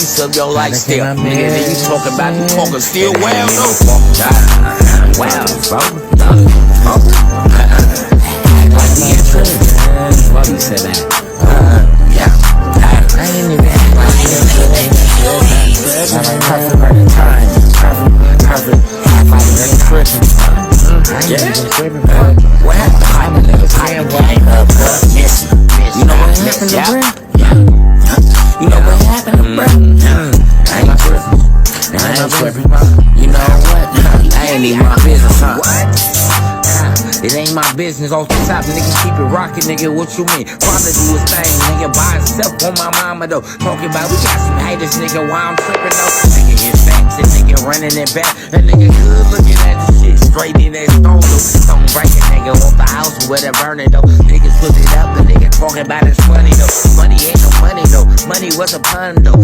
of your lifestyle, nigga. Then you talking about you fucking still well, though. Wow, bro. Like the interest. What he said that? Yeah. I ain't even like perfect time. Perfect. Yeah. What happened? You know what happened to Brent? You know what happened to Brent? I ain't tripping. You know what? I ain't even my business, huh? It ain't my business off the top, nigga. Keep it rockin', nigga. What you mean? Father do his thing, nigga. By himself on my mama, though. Talking about we got some haters, nigga. Why I'm trippin', though? Nigga hit facts, and nigga running it back. That nigga good looking at the shit straight in that stone, though. Don't break it, nigga. Off the house where they burn it, though. Niggas put it up, the nigga talking about his money, though. Money ain't no money, though. Money was a pun, though.